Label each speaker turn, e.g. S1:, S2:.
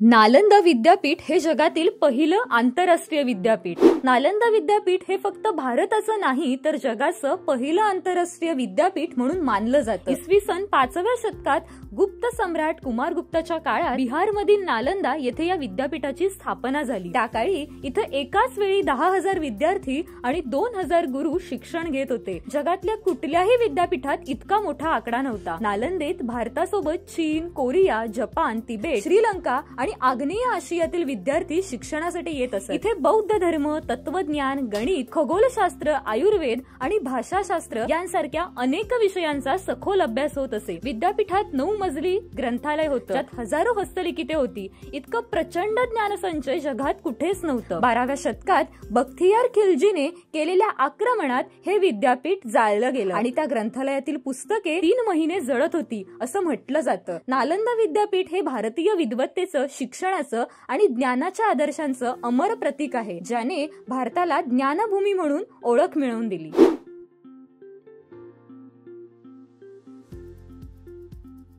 S1: नालंदा विद्यापीठ हे जगातील पहिलं आंतरराष्ट्रीय विद्यापीठ। नालंदा विद्यापीठ हे फक्त भारताचं नाही तर जगाचं पहिलं आंतरराष्ट्रीय विद्यापीठ म्हणून मानलं जातं। इसवी सन 5व्या शतकात गुप्त सम्राट कुमारगुप्ताच्या काळात बिहारमधील नालंदा येथे या विद्यापीठाची स्थापना झाली। त्या काळी इथे एकाच वेळी 10,000 विद्यार्थी आणि 2,000 गुरु शिक्षण घेत होते। जगातल्या कुठल्याही विद्यापीठात इतका मोठा आकडा नव्हता। नालंदेत भारतासोबत चीन, कोरिया, जपान, तिबेट, श्रीलंका आणि आग्नेय आशियातील विद्यार्थी शिक्षणासाठी येत असत। इथे बौद्ध धर्म, तत्वज्ञान, गणित, खगोलशास्त्र, आयुर्वेद आणि भाषाशास्त्र यांसारख्या अनेक विषयांचा सखोल अभ्यास होत असे। विद्यापीठात 9 मजली ग्रंथालय होतं, ज्यात हजारो हस्तलिखिते होती। इतकं प्रचंड ज्ञानसंचय जगात कुठेच नव्हतं। 12व्या शतकात बख्तियार खिलजीने केलेल्या आक्रमणात हे विद्यापीठ जाळलं गेलं आणि त्या ग्रंथालयातील पुस्तके 3 महिने जळत होती असं म्हटलं जातं। नालंदा विद्यापीठ हे भारतीय विद्वत्तेचं, शिक्षणाचं आणि ज्ञानाच्या आदर्शांचं अमर प्रतीक आहे, ज्याने भारताला ज्ञानभूमी म्हणून ओळख मिळवून दिली।